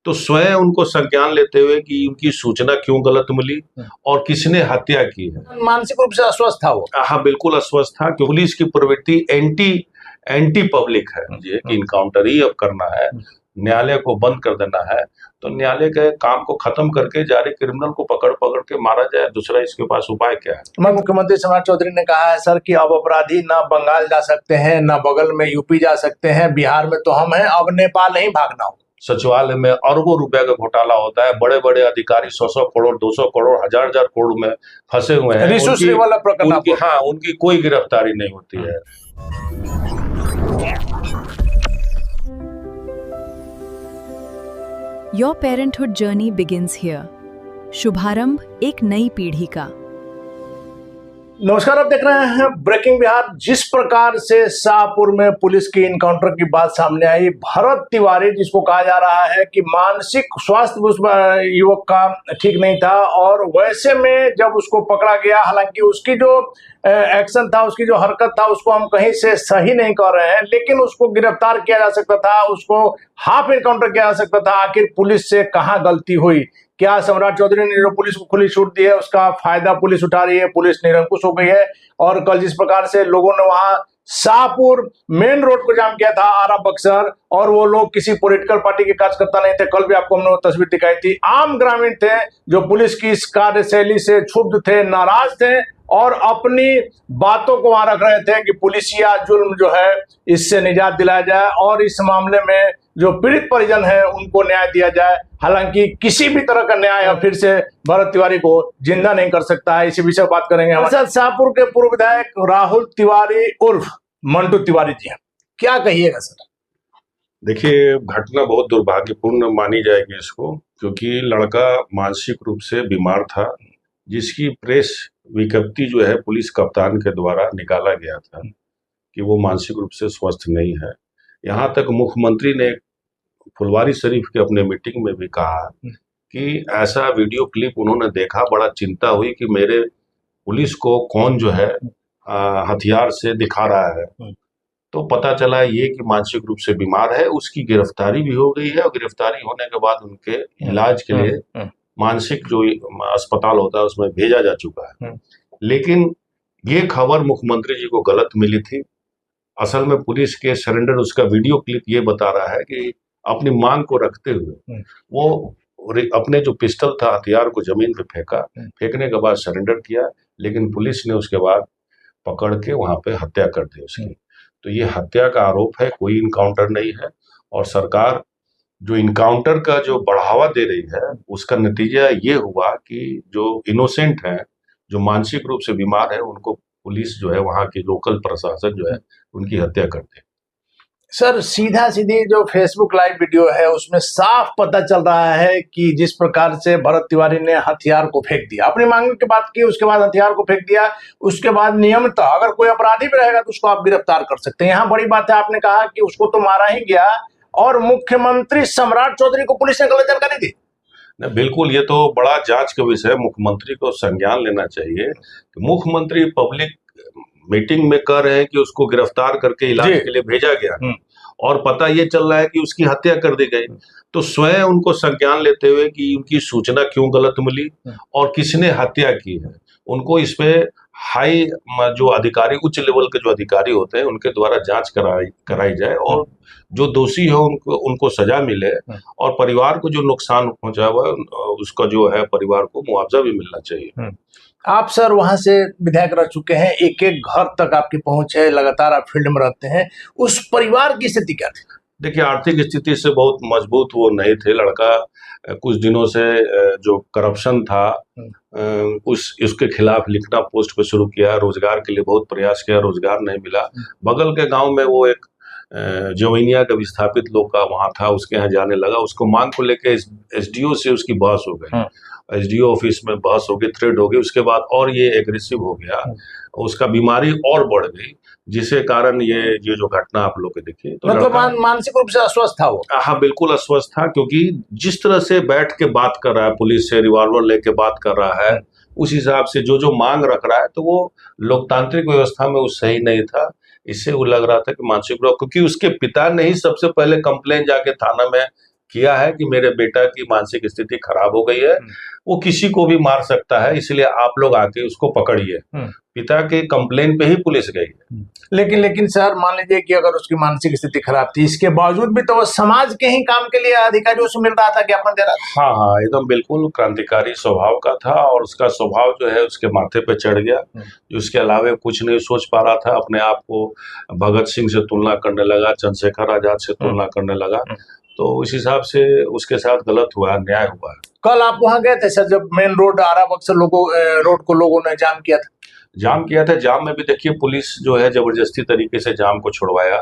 तो स्वयं उनको संज्ञान लेते हुए कि उनकी सूचना क्यों गलत मिली और किसने हत्या की है। मानसिक रूप से अस्वस्थ था वो। हाँ, बिल्कुल अस्वस्थ था, क्योंकि पुलिस की प्रवृत्ति एंटी पब्लिक है ये कि इनकाउंटर ही अब करना है, न्यायालय को बंद कर देना है, तो न्यायालय के काम को खत्म करके जारी क्रिमिनल को पकड़ के मारा जाए, दूसरा इसके पास उपाय क्या है। मुख्यमंत्री सम्राट चौधरी ने कहा है सर कि अब अपराधी ना बंगाल जा सकते हैं, ना बगल में यूपी जा सकते हैं, बिहार में तो हम हैं, अब नेपाल नहीं भागना हो। सचिवालय में अरबों रुपए का घोटाला होता है, बड़े बड़े अधिकारी 100 करोड़ 200 करोड़ 1000 करोड़ में फंसे हुए हैं, उनकी कोई गिरफ्तारी नहीं होती है। Your parenthood journey begins here. शुभारंभ एक नई पीढ़ी का। नमस्कार, आप देख रहे हैं ब्रेकिंग बिहार। जिस प्रकार से शाहपुर में पुलिस की इनकाउंटर की बात सामने आई, भरत तिवारी जिसको कहा जा रहा है कि मानसिक स्वास्थ्य उस युवक का ठीक नहीं था, और वैसे में जब उसको पकड़ा गया, हालांकि उसकी जो एक्शन था, उसकी जो हरकत था, उसको हम कहीं से सही नहीं कर रहे हैं, लेकिन उसको गिरफ्तार किया जा सकता था, उसको हाफ इनकाउंटर किया जा सकता था। आखिर पुलिस से कहां गलती हुई? क्या सम्राट चौधरी ने जो पुलिस को खुली छूट दी है उसका फायदा पुलिस उठा रही है? पुलिस निरंकुश हो गई है। और कल जिस प्रकार से लोगों ने वहां शाहपुर मेन रोड को जाम किया था, आरा बक्सर, और वो लोग किसी पॉलिटिकल पार्टी के कार्यकर्ता नहीं थे, कल भी आपको हमने वो तस्वीर दिखाई थी, आम ग्रामीण थे जो पुलिस की इस कार्यशैली से क्षुब्ध थे, नाराज थे, और अपनी बातों को वहां रख रहे थे कि पुलिसिया जुल्म जो है इससे निजात दिलाया जाए और इस मामले में जो पीड़ित परिजन है उनको न्याय दिया जाए। हालांकि किसी भी तरह का न्याय फिर से भरत तिवारी को जिंदा नहीं कर सकता है। इसी विषय बात करेंगे हमारे साथ शाहपुर के पूर्व विधायक राहुल तिवारी उर्फ मंटू तिवारी जी हैं। क्या कहिएगा सर? देखिए, घटना बहुत दुर्भाग्यपूर्ण मानी जाएगी इसको, क्योंकि लड़का मानसिक रूप से बीमार था, जिसकी प्रेस विज्ञप्ति जो है पुलिस कप्तान के द्वारा निकाला गया था कि वो मानसिक रूप से स्वस्थ नहीं है। यहाँ तक मुख्यमंत्री ने फुलवारी शरीफ के अपने मीटिंग में भी कहा कि ऐसा वीडियो क्लिप उन्होंने देखा, बड़ा चिंता हुई कि मेरे पुलिस को कौन जो है हथियार से दिखा रहा है। तो पता चला ये कि मानसिक रूप से बीमार है, उसकी गिरफ्तारी भी हो गई है, और गिरफ्तारी होने के बाद उनके इलाज के लिए मानसिक जो अस्पताल होता है उसमें भेजा जा चुका है। लेकिन ये खबर मुख्यमंत्री जी को गलत मिली थी। असल में पुलिस के सरेंडर, उसका वीडियो क्लिप ये बता रहा है कि अपनी मांग को रखते हुए वो अपने जो पिस्टल था, हथियार को जमीन पे फेंका, फेंकने के बाद सरेंडर किया, लेकिन पुलिस ने उसके बाद पकड़ के वहां पे हत्या कर दी उसकी। तो ये हत्या का आरोप है, कोई इनकाउंटर नहीं है। और सरकार जो इनकाउंटर का जो बढ़ावा दे रही है उसका नतीजा ये हुआ कि जो इनोसेंट हैं, जो मानसिक रूप से बीमार है, उनको पुलिस जो है, वहां की लोकल प्रशासन जो है, उनकी हत्या कर दे। सर, सीधा सीधी जो फेसबुक लाइव वीडियो है उसमें साफ पता चल रहा है कि जिस प्रकार से भरत तिवारी ने हथियार को फेंक दिया, अपनी मांग की बात की, उसके बाद हथियार को फेंक दिया, उसके बाद नियमतः अगर कोई अपराधी भी रहेगा तो उसको आप गिरफ्तार कर सकते हैं। यहाँ बड़ी बात है, आपने कहा कि उसको तो मारा ही गया, और मुख्यमंत्री सम्राट चौधरी को पुलिस ने गलत जानकारी दी। बिल्कुल, ये तो बड़ा जांच का विषय, मुख्यमंत्री को संज्ञान लेना चाहिए। मुख्यमंत्री पब्लिक मीटिंग में कह रहे हैं कि उसको गिरफ्तार करके इलाज के लिए भेजा गया, और पता ये चल रहा है कि उसकी हत्या कर दी गई, तो स्वयं उनको संज्ञान लेते हुए कि उनकी सूचना क्यों गलत मिली और किसने हत्या की है, उनको इस पे हाई जो अधिकारी, उच्च लेवल के जो अधिकारी होते हैं, उनके द्वारा जांच कराई जाए, और जो दोषी हो उनको सजा मिले, और परिवार को जो नुकसान पहुंचा हुआ उसका जो है परिवार को मुआवजा भी मिलना चाहिए। आप सर वहां से विधायक रह चुके हैं, एक एक घर तक आपकी पहुंच है, लगातार आप फील्ड में रहते हैं, उस परिवार की स्थिति क्या थी? देखिए, आर्थिक स्थिति से बहुत मजबूत वो नहीं थे। लड़का कुछ दिनों से जो करप्शन था उसके खिलाफ लिखना पोस्ट पे शुरू किया, रोजगार के लिए बहुत प्रयास किया, रोजगार नहीं मिला। बगल के गांव में वो एक जवैनिया का विस्थापित लोग का वहां था, उसके यहाँ जाने लगा, उसको मांग को लेके एसडीओ से उसकी बहस हो गई, एसडीओ ऑफिस में बहस हो गई, थ्रेड हो गई, उसके बाद और ये एग्रेसिव हो गया, उसका बीमारी और बढ़ गई, जिसके कारण ये जो घटना आप लोग के देखिए। तो मतलब मानसिक रूप से अस्वस्थ था वो? हाँ, बिल्कुल अस्वस्थ था, क्योंकि जिस तरह से बैठ के बात कर रहा है, पुलिस से रिवॉल्वर लेके बात कर रहा है, उस हिसाब से जो मांग रख रहा है, तो वो लोकतांत्रिक व्यवस्था में वो सही नहीं था। इससे वो लग रहा था कि मानसिक रोग, क्योंकि उसके पिता ने ही सबसे पहले कंप्लेन जाके थाना में किया है कि मेरे बेटा की मानसिक स्थिति खराब हो गई है, वो किसी को भी मार सकता है, इसलिए आप लोग आके उसको पकड़िए। पिता के कंप्लेन पे ही पुलिस गई है। लेकिन सर, मान लीजिए कि अगर उसकी मानसिक स्थिति खराब थी, इसके बावजूद भी तो वो समाज के ही काम के लिए अधिकारियों से मिल रहा था, ज्ञापन दे रहा था। हाँ, एकदम बिल्कुल क्रांतिकारी स्वभाव का था और उसका स्वभाव जो है उसके माथे पे चढ़ गया। उसके अलावा कुछ नहीं सोच पा रहा था, अपने आप को भगत सिंह से तुलना करने लगा, चंद्रशेखर आजाद से तुलना करने लगा। तो इस हिसाब से उसके साथ गलत हुआ, अन्याय हुआ। कल आप वहां गए थे सर, जब मेन रोड आरा बक्सर रोड को लोगों ने जाम किया था? जाम में भी देखिए पुलिस जो है जबरदस्ती तरीके से जाम को छुड़वाया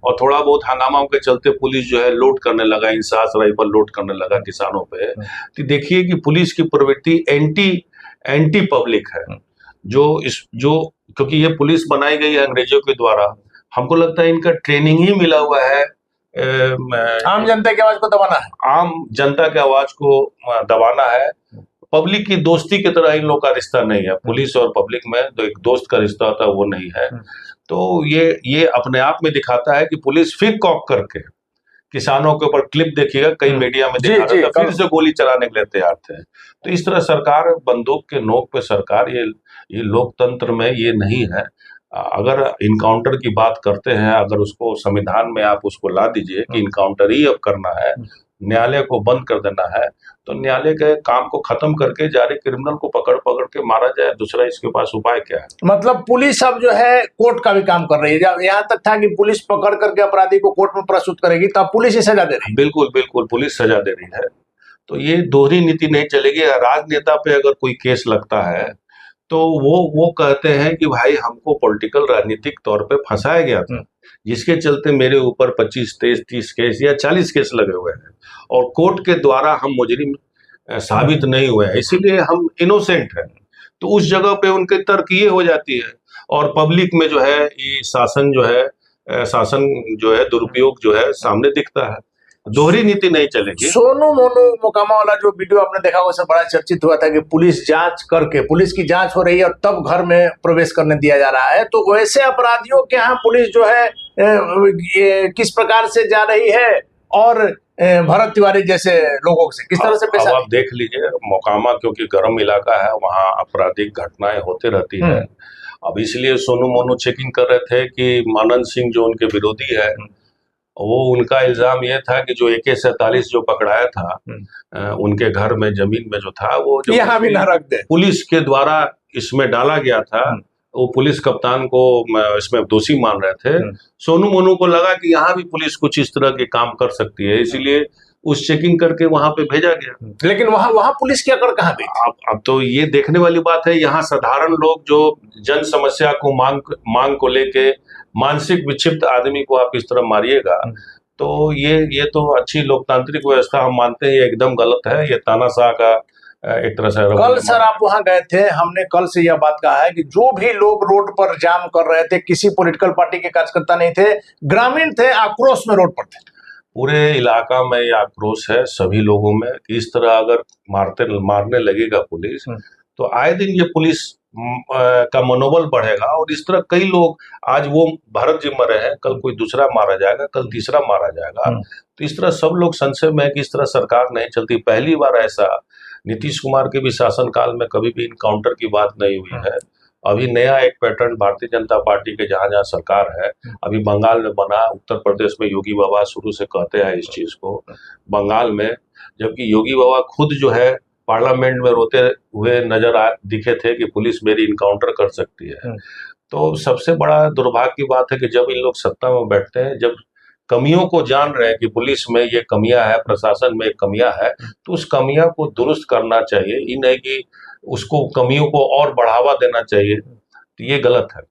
और थोड़ा बहुत हंगामा के चलते पुलिस जो है लोड करने लगा, इंसास राइफल लोड करने लगा किसानों पे। तो देखिए कि पुलिस की प्रवृत्ति एंटी पब्लिक है, जो क्योंकि ये पुलिस बनाई गई है अंग्रेजों के द्वारा। हमको लगता है इनका ट्रेनिंग ही मिला हुआ है आम जनता की आवाज को दबाना है, आम जनता की आवाज को दबाना है। पब्लिक की दोस्ती की तरह इन लोग का रिश्ता नहीं है। पुलिस और पब्लिक में तो एक दोस्त का रिश्ता होता है, वो नहीं है। तो ये अपने आप में दिखाता है कि पुलिस फिर कॉक करके किसानों के ऊपर क्लिप देखिएगा, कई मीडिया में दिखा रहा था, फिर से गोली चलाने के लिए तैयार थे। तो इस तरह सरकार बंदूक के नोक पे सरकार, ये लोकतंत्र में ये नहीं है। अगर इनकाउंटर की बात करते हैं, अगर उसको संविधान में आप उसको ला दीजिए कि इनकाउंटर ही अब करना है, न्यायालय को बंद कर देना है, तो न्यायालय के काम को खत्म करके जारी क्रिमिनल को पकड़ के मारा जाए। दूसरा इसके पास उपाय क्या है? मतलब पुलिस अब जो है कोर्ट का भी काम कर रही है। यहाँ तक था कि पुलिस पकड़ करके अपराधी को कोर्ट में प्रस्तुत करेगी, तब पुलिस ही सजा दे रही है। बिल्कुल पुलिस सजा दे रही है। तो ये दोहरी नीति नहीं चलेगी। राजनेता पे अगर कोई केस लगता है तो वो कहते हैं कि भाई हमको पॉलिटिकल राजनीतिक तौर पे फंसाया गया था, जिसके चलते मेरे ऊपर 25, 23, 30 केस या 40 केस लगे हुए हैं और कोर्ट के द्वारा हम मुजरिम साबित नहीं हुए हैं, इसीलिए हम इनोसेंट हैं। तो उस जगह पे उनके तर्क ये हो जाती है और पब्लिक में जो है ये शासन जो है दुरुपयोग जो है सामने दिखता है। दोहरी नीति नहीं चलेगी। सोनू मोनू मोकामा वाला जो वीडियो आपने देखा, वो सब बड़ा चर्चित हुआ था कि पुलिस की जांच हो रही है और तब घर में प्रवेश करने दिया जा रहा है। तो वैसे अपराधियों के यहाँ पुलिस जो है ये किस प्रकार से जा रही है और भरत तिवारी जैसे लोगों से किस तरह से पेश? आप देख लीजिए, मोकामा क्योंकि गर्म इलाका है, वहाँ आपराधिक घटनाएं होती रहती है। अब इसलिए सोनू मोनू चेकिंग कर रहे थे कि मानन सिंह जो उनके विरोधी है, वो उनका इल्जाम ये था कि जो AK-47 जो पकड़ाया था उनके घर में जमीन में जो था, वो जो यहाँ भी ना रख दे, पुलिस के द्वारा इसमें डाला गया था, वो पुलिस कप्तान को इसमें दोषी मान रहे थे। सोनू मोनू को लगा कि यहाँ भी पुलिस कुछ इस तरह के काम कर सकती है, इसीलिए उस चेकिंग करके वहां पे भेजा गया। लेकिन वहां पुलिस क्या कर कहाँ गई? अब तो ये देखने वाली बात है। यहाँ साधारण लोग जो जन समस्या को मांग को लेके मानसिक विक्षिप्त आदमी को आप इस तरह मारिएगा, तो ये तो अच्छी लोकतांत्रिक व्यवस्था हम मानते हैं, ये एकदम गलत है। ये तानाशाह का एक तरह से। कल सर आप वहां गए थे, हमने कल से यह बात कहा है कि जो भी लोग रोड पर जाम कर रहे थे, किसी पॉलिटिकल पार्टी के कार्यकर्ता नहीं थे, ग्रामीण थे, आक्रोश में रोड पर थे। पूरे इलाका में ये आक्रोश है सभी लोगों में कि इस तरह अगर मारने लगेगा पुलिस, तो आए दिन ये पुलिस का मनोबल बढ़ेगा और इस तरह कई लोग, आज वो भरत जी मरे हैं, कल कोई दूसरा मारा जाएगा, कल तीसरा मारा जाएगा। तो इस तरह सब लोग संशय में है कि इस तरह सरकार नहीं चलती। पहली बार ऐसा नीतीश कुमार के भी शासनकाल में कभी भी इनकाउंटर की बात नहीं हुई है। अभी नया एक पैटर्न भारतीय जनता पार्टी के जहां जहां सरकार है, अभी बंगाल में बना, उत्तर प्रदेश में योगी बाबा शुरू से कहते हैं इस चीज को, बंगाल में, जबकि योगी बाबा खुद जो है पार्लियामेंट में रोते हुए दिखे थे कि पुलिस मेरी इनकाउंटर कर सकती है। तो सबसे बड़ा दुर्भाग्य की बात है कि जब इन लोग सत्ता में बैठते हैं, जब कमियों को जान रहे हैं कि पुलिस में ये कमियां है, प्रशासन में कमियां है, तो उस कमियां को दुरुस्त करना चाहिए। ये नहीं कि उसको कमियों को और बढ़ावा देना चाहिए, तो ये गलत है।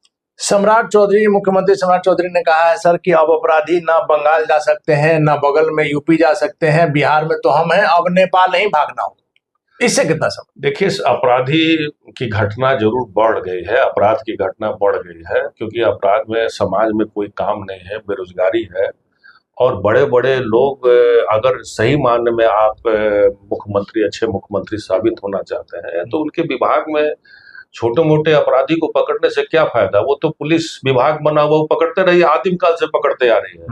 मुख्यमंत्री सम्राट चौधरी ने कहा है सर कि अब अपराधी ना बंगाल जा सकते हैं, ना बगल में यूपी जा सकते हैं, बिहार में तो हम हैं, अब नेपाल नहीं भागना हो। इससे कितना सब? देखिए, अपराधी की घटना जरूर बढ़ गई है, अपराध की घटना बढ़ गई है, क्योंकि अपराध में समाज में कोई काम नहीं है, बेरोजगारी है और बड़े बड़े लोग, अगर सही मायने में आप अच्छे मुख्यमंत्री साबित होना चाहते हैं, तो उनके विभाग में छोटे मोटे अपराधी को पकड़ने से क्या फायदा? वो तो पुलिस विभाग बना हुआ, वो पकड़ते रहिए, आदिम काल से पकड़ते आ रही है।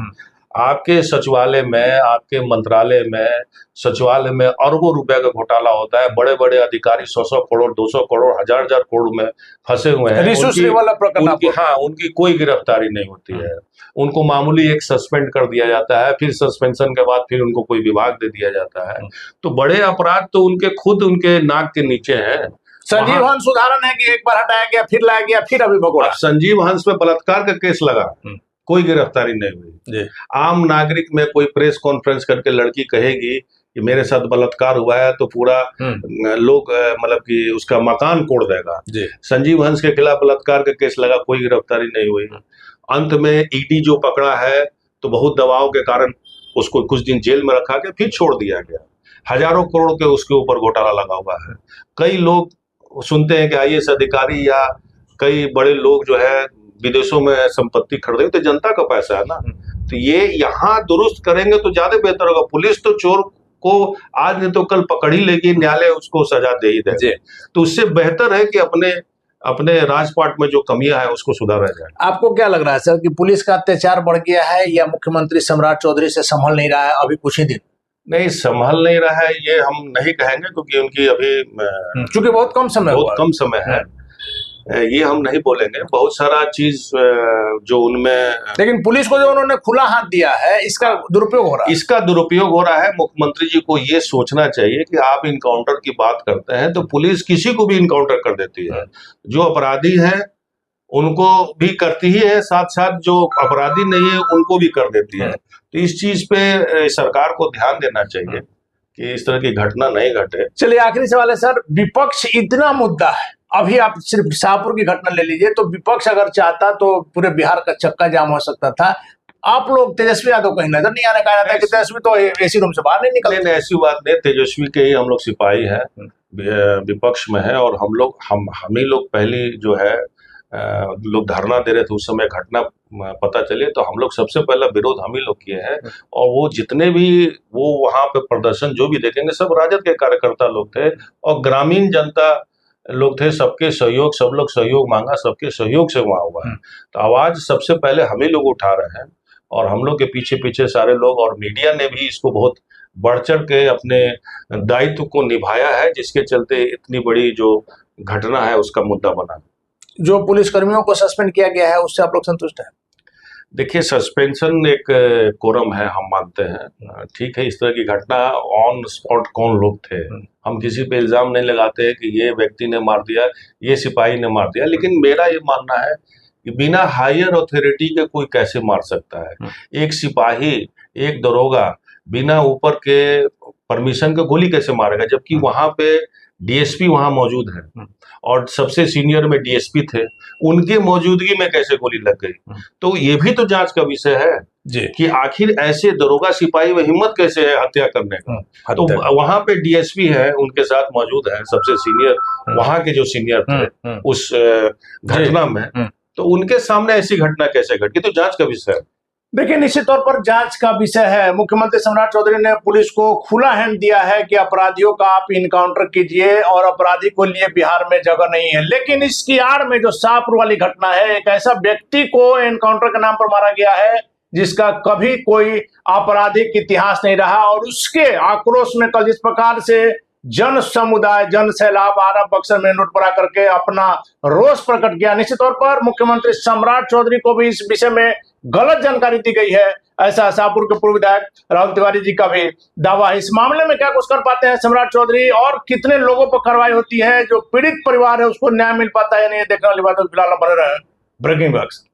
आपके सचिवालय में, आपके मंत्रालय में, सचिवालय में अरबों रुपए का घोटाला होता है। बड़े बड़े अधिकारी 100-100 करोड़, 200 करोड़, हजार करोड़ में फंसे हुए हैं। उनकी कोई गिरफ्तारी नहीं होती है। उनको मामूली एक सस्पेंड कर दिया जाता है, फिर सस्पेंशन के बाद फिर उनको कोई विभाग दे दिया जाता है। तो बड़े अपराध तो उनके खुद उनके नाक के नीचे हैं। संजीव हंस उदाहरण है कि एक बार हटाया गया, फिर लाया गया, फिर अभी भगोड़ा। संजीव हंस पे बलात्कार का केस लगा, कोई गिरफ्तारी नहीं हुई। आम नागरिक में कोई प्रेस कॉन्फ्रेंस करके लड़की कहेगी कि मेरे साथ बलात्कार हुआ है तो पूरा लोग मतलब कि उसका मकान कोड़ देगा। संजीव हंस के खिलाफ बलात्कार का केस लगा, कोई गिरफ्तारी नहीं हुई। अंत में ईडी जो पकड़ा है तो बहुत दबाव के कारण उसको कुछ दिन जेल में रखा गया, फिर छोड़ दिया गया। हजारों करोड़ के उसके ऊपर घोटाला लगा हुआ है। कई लोग सुनते हैं कि आईएएस अधिकारी या कई बड़े लोग जो है विदेशों में संपत्ति खरीदे, तो जनता का पैसा है ना। तो ये यहाँ दुरुस्त करेंगे तो ज्यादा बेहतर होगा। पुलिस तो चोर को आज नहीं तो कल पकड़ ही लेगी, न्यायालय उसको सजा दे ही दे। तो उससे बेहतर है कि अपने राजपाट में जो कमियां है उसको सुधारा जाए। आपको क्या लग रहा है सर कि पुलिस का अत्याचार बढ़ गया है या मुख्यमंत्री सम्राट चौधरी से संभल नहीं रहा है अभी कुछ ही दिन? नहीं, संभल नहीं रहा है ये हम नहीं कहेंगे, क्योंकि उनकी अभी चूंकि बहुत कम समय है, ये हम नहीं बोलेंगे। बहुत सारा चीज जो उनमें, लेकिन पुलिस को जो उन्होंने खुला हाथ दिया है इसका दुरुपयोग हो रहा है। मुख्यमंत्री जी को ये सोचना चाहिए कि आप इनकाउंटर की बात करते हैं तो पुलिस किसी को भी इनकाउंटर कर देती है। जो अपराधी हैं उनको भी करती ही है, साथ साथ जो अपराधी नहीं है उनको भी कर देती है। तो इस चीज पे सरकार को ध्यान देना चाहिए कि इस तरह की घटना नहीं घटे। चलिए आखिरी सवाल है सर, विपक्ष इतना मुद्दा है, अभी आप सिर्फ शाहपुर की घटना ले लीजिए तो विपक्ष अगर चाहता तो पूरे बिहार का चक्का जाम हो सकता था। आप लोग तेजस्वी यादव कहीं नजर नहीं आने, कहा जाता है कि तेजस्वी तो एसी रूम से बाहर नहीं निकलते। ऐसी बात नहीं, तेजस्वी के ही हम लोग सिपाही हैं, विपक्ष में है। और हम ही लोग पहली जो है लोग धरना दे रहे थे, उस समय घटना पता चले तो हम लोग सबसे पहला विरोध हम ही लोग किए हैं। और वो जितने भी वो वहां पे प्रदर्शन जो भी देखेंगे सब राजद के कार्यकर्ता लोग थे और ग्रामीण जनता लोग थे। सबके सहयोग, सब लोग सहयोग मांगा, सबके सहयोग से वहां हुआ है। तो आवाज सबसे पहले हम ही लोग उठा रहे हैं और हम लोग के पीछे पीछे सारे लोग, और मीडिया ने भी इसको बहुत बढ़ चढ़ के अपने दायित्व को निभाया है, जिसके चलते इतनी बड़ी जो घटना है उसका मुद्दा बना। जो पुलिस कर्मियों को सस्पेंड किया गया है उससे आप लोग संतुष्ट हैं? देखिए, सस्पेंशन एक कोरम है, हम मानते हैं, ठीक है। इस तरह की घटना ऑन स्पॉट कौन लोग थे, हम किसी पे इल्जाम नहीं लगाते कि ये व्यक्ति ने मार दिया, ये सिपाही ने मार दिया। लेकिन मेरा ये मानना है कि बिना हायर अथॉरिटी के कोई कैसे मार सकता है। एक सिपाही, एक दरोगा बिना ऊपर के परमिशन के गोली कैसे मारेगा, जबकि वहां पे डीएसपी वहां मौजूद है और सबसे सीनियर में डीएसपी थे, उनके मौजूदगी में कैसे गोली लग गई। तो ये भी तो जांच का विषय है कि आखिर ऐसे दरोगा सिपाही में हिम्मत कैसे है हत्या करने का। तो वहां पे डीएसपी है, उनके साथ मौजूद है सबसे सीनियर, वहां के जो सीनियर थे उस घटना में, तो उनके सामने ऐसी घटना कैसे घटी, तो जांच का विषय है। देखिए, निश्चित तौर पर जांच का विषय है। मुख्यमंत्री सम्राट चौधरी ने पुलिस को खुला हैंड दिया है कि अपराधियों का आप इनकाउंटर कीजिए और अपराधी को लिए बिहार में जगह नहीं है। लेकिन इसकी आड़ में जो शाहपुर वाली घटना है, एक ऐसा व्यक्ति को एनकाउंटर के नाम पर मारा गया है जिसका कभी कोई आपराधिक इतिहास नहीं रहा, और उसके आक्रोश में कल जिस प्रकार से जन समुदाय, जन सैलाब आरा बक्सर मेन रोड पर आकर के अपना रोष प्रकट किया, निश्चित तौर पर मुख्यमंत्री सम्राट चौधरी को भी इस विषय में गलत जानकारी दी गई है, ऐसा शाहपुर के पूर्व विधायक राहुल तिवारी जी का भी दावा है। इस मामले में क्या कुछ कर पाते हैं सम्राट चौधरी, और कितने लोगों पर कार्रवाई होती है, जो पीड़ित परिवार है उसको न्याय मिल पाता है या नहीं, देखने वाली बात है। फिलहाल बने रहे ब्रेकिंग बॉक्स।